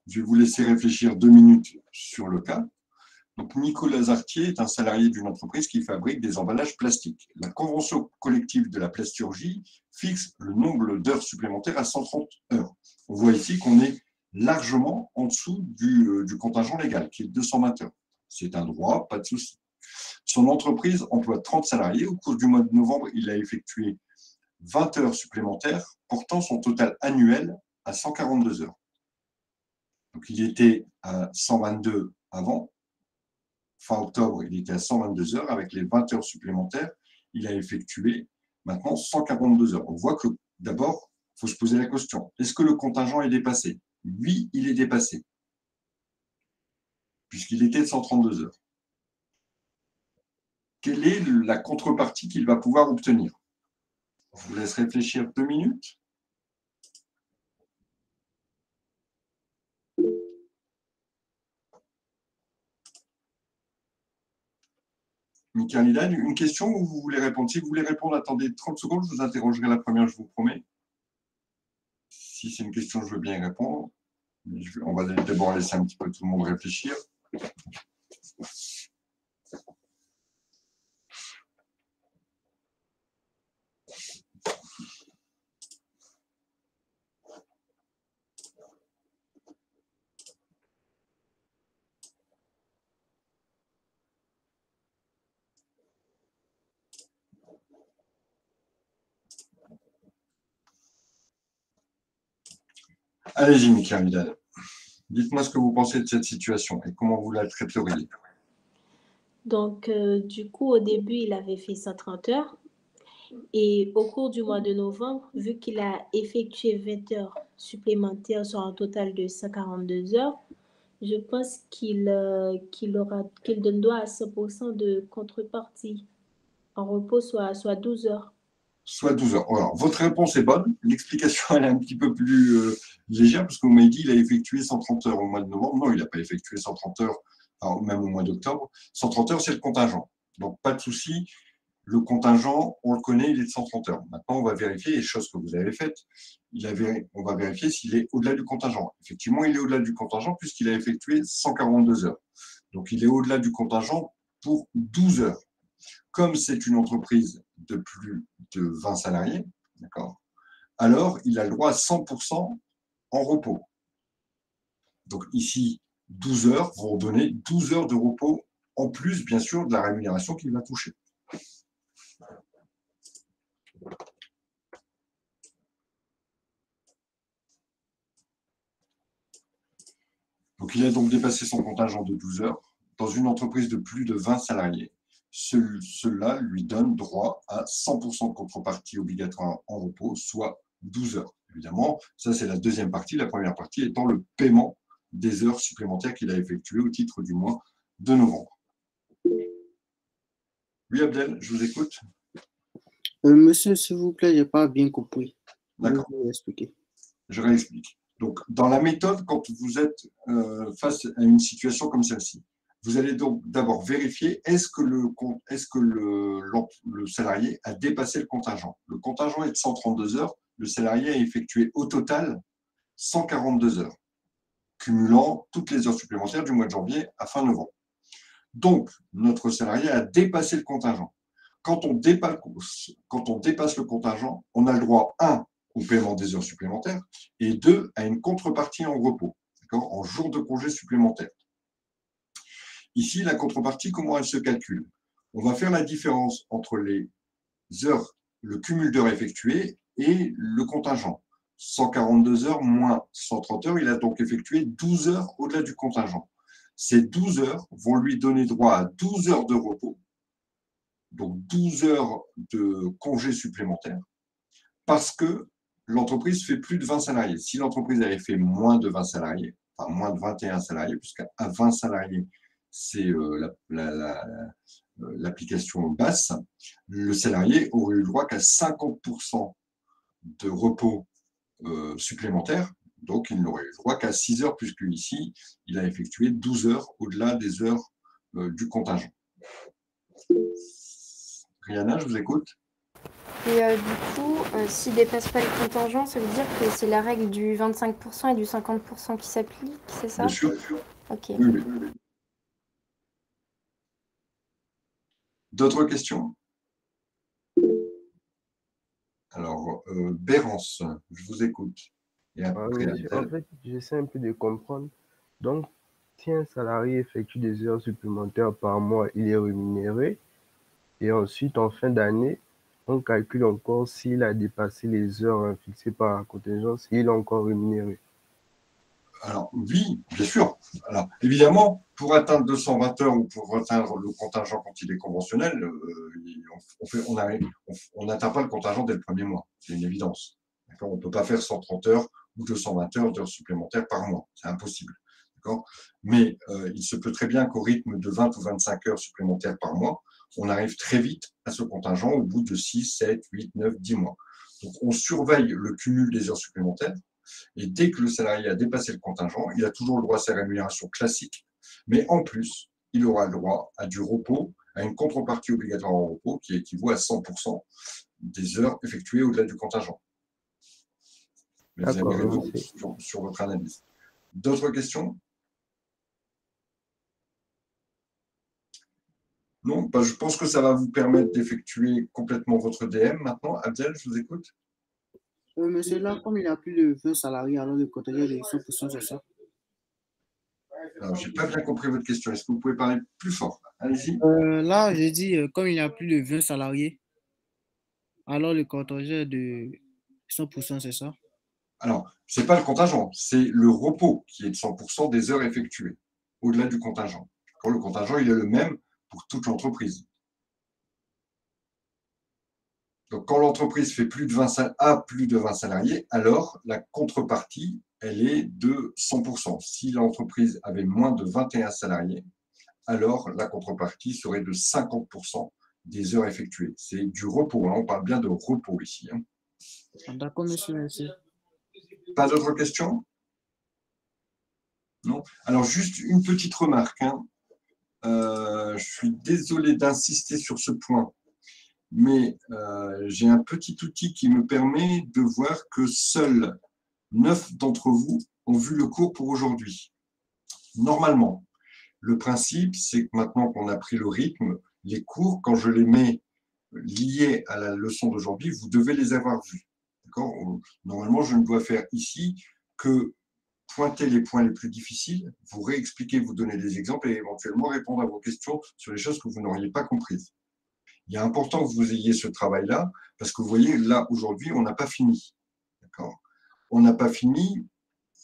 Je vais vous laisser réfléchir 2 minutes sur le cas. Donc, Nicolas Zartier est un salarié d'une entreprise qui fabrique des emballages plastiques. La convention collective de la plasturgie fixe le nombre d'heures supplémentaires à 130 heures. On voit ici qu'on est largement en dessous du contingent légal, qui est de 220 heures. C'est un droit, pas de souci. Son entreprise emploie 30 salariés. Au cours du mois de novembre, il a effectué 20 heures supplémentaires, portant son total annuel à 142 heures. Donc, il était à 122 avant. Fin octobre, il était à 122 heures. Avec les 20 heures supplémentaires, il a effectué maintenant 142 heures. On voit que d'abord, il faut se poser la question. Est-ce que le contingent est dépassé? Oui, il est dépassé, puisqu'il était de 132 heures. Quelle est la contrepartie qu'il va pouvoir obtenir? Je vous laisse réfléchir 2 minutes. Michael Lidan, une question ou vous voulez répondre? Si vous voulez répondre, attendez 30 secondes, je vous interrogerai la première, je vous promets. Si c'est une question, je veux bien y répondre. On va d'abord laisser un petit peu tout le monde réfléchir. Allez-y, Michael Lidan. Dites-moi ce que vous pensez de cette situation et comment vous la traiteriez. Donc, du coup, au début, il avait fait 130 heures. Et au cours du mois de novembre, vu qu'il a effectué 20 heures supplémentaires sur un total de 142 heures, je pense qu'il donne droit à 100% de contrepartie en repos, soit 12 heures. Soit 12 heures. Alors, votre réponse est bonne. L'explication, elle est un petit peu plus légère, parce que vous m'avez dit qu'il a effectué 130 heures au mois de novembre. Non, il n'a pas effectué 130 heures, enfin, même au mois d'octobre. 130 heures, c'est le contingent. Donc, pas de souci. Le contingent, on le connaît, il est de 130 heures. Maintenant, on va vérifier les choses que vous avez faites. On va vérifier s'il est au-delà du contingent. Effectivement, il est au-delà du contingent puisqu'il a effectué 142 heures. Donc, il est au-delà du contingent pour 12 heures. Comme c'est une entreprise de plus de 20 salariés, d'accord, alors il a le droit à 100% en repos. Donc ici, 12 heures vont donner 12 heures de repos en plus, bien sûr, de la rémunération qu'il va toucher. Donc, il a donc dépassé son contingent de 12 heures dans une entreprise de plus de 20 salariés. Cela lui donne droit à 100% de contrepartie obligatoire en repos, soit 12 heures. Évidemment, ça c'est la deuxième partie. La première partie étant le paiement des heures supplémentaires qu'il a effectuées au titre du mois de novembre. Oui, Abdel, je vous écoute. Monsieur, s'il vous plaît, je n'ai pas bien compris. D'accord. Vous pouvez expliquer. Je réexplique. Donc, dans la méthode, quand vous êtes face à une situation comme celle-ci, vous allez donc d'abord vérifier est-ce que le salarié a dépassé le contingent. Le contingent est de 132 heures, le salarié a effectué au total 142 heures, cumulant toutes les heures supplémentaires du mois de janvier à fin novembre. Donc, notre salarié a dépassé le contingent. Quand on dépasse le contingent, on a le droit, 1, au paiement des heures supplémentaires, et 2, à une contrepartie en repos, en jour de congé supplémentaire. Ici, la contrepartie, comment elle se calcule? On va faire la différence entre les heures, le cumul d'heures effectuées et le contingent. 142 heures moins 130 heures, il a donc effectué 12 heures au-delà du contingent. Ces 12 heures vont lui donner droit à 12 heures de repos, donc 12 heures de congé supplémentaire, parce que l'entreprise fait plus de 20 salariés. Si l'entreprise avait fait moins de 20 salariés, enfin moins de 21 salariés, puisqu'à 20 salariés, c'est l'application basse, le salarié aurait eu le droit qu'à 50% de repos supplémentaires, donc il n'aurait eu le droit qu'à 6 heures, puisque ici, il a effectué 12 heures au-delà des heures du contingent. Rihanna, je vous écoute. Et du coup, s'il ne dépasse pas le contingent, ça veut dire que c'est la règle du 25% et du 50% qui s'applique, c'est ça? Bien sûr. Ok. Oui. D'autres questions? Alors, Bérence, je vous écoute. Et après, en fait, j'essaie un peu de comprendre. Donc, si un salarié effectue des heures supplémentaires par mois, il est rémunéré. Et ensuite, en fin d'année, on calcule encore s'il a dépassé les heures fixées par la contingence, il est encore rémunéré. Alors, oui, bien sûr. Alors, évidemment, pour atteindre 220 heures ou pour atteindre le contingent quand il est conventionnel, on n'atteint pas le contingent dès le premier mois. C'est une évidence. On ne peut pas faire 130 heures ou 220 heures d'heures supplémentaires par mois. C'est impossible. Mais il se peut très bien qu'au rythme de 20 ou 25 heures supplémentaires par mois, on arrive très vite à ce contingent au bout de 6, 7, 8, 9, 10 mois. Donc, on surveille le cumul des heures supplémentaires. Et dès que le salarié a dépassé le contingent, il a toujours le droit à sa rémunération classique, mais en plus, il aura le droit à du repos, à une contrepartie obligatoire en repos qui équivaut à 100% des heures effectuées au-delà du contingent. Mais vous avez raison sur votre analyse. D'autres questions? Non, je pense que ça va vous permettre d'effectuer complètement votre DM maintenant. Abdel, je vous écoute. Monsieur, là, comme il a plus de 20 salariés, alors le contingent est de 100%, c'est ça? Alors, je n'ai pas bien compris votre question. Est-ce que vous pouvez parler plus fort? Allez-y. Là, j'ai dit, comme il a plus de 20 salariés, alors le contingent est de 100%, c'est ça? Alors, ce n'est pas le contingent, c'est le repos qui est de 100% des heures effectuées, au-delà du contingent. Le contingent, il est le même pour toute l'entreprise. Donc, quand l'entreprise fait plus de 20 salariés, alors la contrepartie, elle est de 100%. Si l'entreprise avait moins de 21 salariés, alors la contrepartie serait de 50% des heures effectuées. C'est du repos, hein. On parle bien de repos ici. Hein. D'accord, monsieur, merci. Pas d'autres questions? Non? Alors, juste une petite remarque. Hein. Je suis désolé d'insister sur ce point, mais j'ai un petit outil qui me permet de voir que seuls 9 d'entre vous ont vu le cours pour aujourd'hui. Normalement, le principe, c'est que maintenant qu'on a pris le rythme, les cours, quand je les mets liés à la leçon d'aujourd'hui, vous devez les avoir vus. Normalement, je ne dois faire ici que pointer les points les plus difficiles, vous réexpliquer, vous donner des exemples et éventuellement répondre à vos questions sur les choses que vous n'auriez pas comprises. Il est important que vous ayez ce travail-là, parce que vous voyez, là, aujourd'hui, on n'a pas fini. D'accord ? On n'a pas fini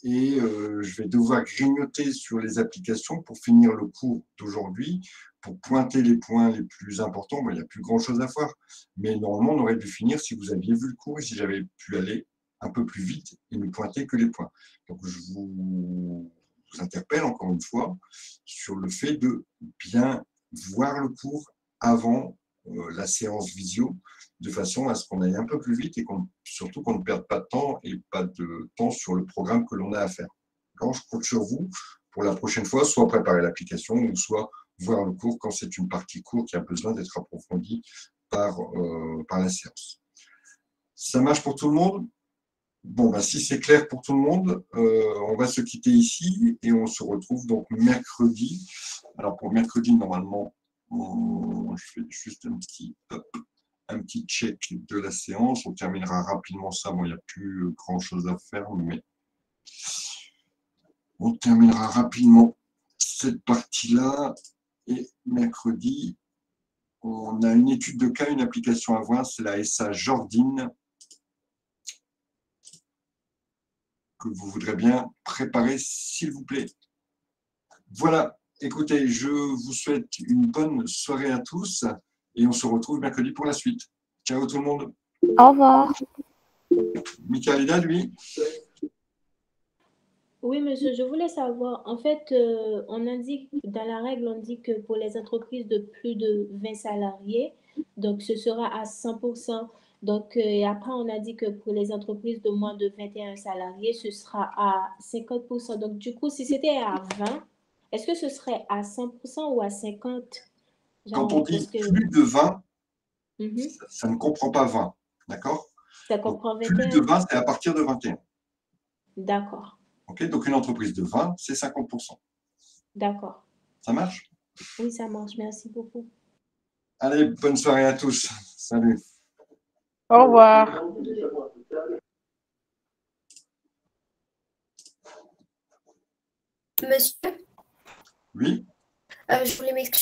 et je vais devoir grignoter sur les applications pour finir le cours d'aujourd'hui, pour pointer les points les plus importants. Bon, il n'y a plus grand-chose à faire, mais normalement, on aurait dû finir si vous aviez vu le cours et si j'avais pu aller un peu plus vite et ne pointer que les points. Donc, je vous interpelle encore une fois sur le fait de bien voir le cours avant la séance visio, de façon à ce qu'on aille un peu plus vite et surtout qu'on ne perde pas de temps et pas de temps sur le programme que l'on a à faire. Quand je compte sur vous pour la prochaine fois, soit préparer l'application ou soit voir le cours quand c'est une partie courte qui a besoin d'être approfondie par la séance. Ça marche pour tout le monde? Bon, ben, si c'est clair pour tout le monde, on va se quitter ici et on se retrouve donc mercredi. Alors pour mercredi, normalement, je fais juste un petit check de la séance. On terminera rapidement ça. Bon, il n'y a plus grand-chose à faire, mais on terminera rapidement cette partie-là. Et mercredi, on a une étude de cas, une application à voir. C'est la SA Jordine que vous voudrez bien préparer, s'il vous plaît. Voilà. Écoutez, je vous souhaite une bonne soirée à tous et on se retrouve mercredi pour la suite. Ciao tout le monde. Au revoir. Michaelida, lui. Oui, monsieur, je voulais savoir, en fait, on indique, dans la règle, on dit que pour les entreprises de plus de 20 salariés, donc ce sera à 100%. Donc, et après, on a dit que pour les entreprises de moins de 21 salariés, ce sera à 50%. Donc, du coup, si c'était à 20, est-ce que ce serait à 100% ou à 50%? Quand Genre, on dit parce que plus de 20, Mhm. ça ne comprend pas 20. D'accord? Ça Donc, comprend plus de 21? 20, c'est à partir de 21. D'accord, Okay? Donc, une entreprise de 20, c'est 50%. d'accord. Ça marche? Oui, ça marche. Merci beaucoup. Allez, bonne soirée à tous. Salut. Au revoir. Monsieur, Oui? je voulais m'excuser.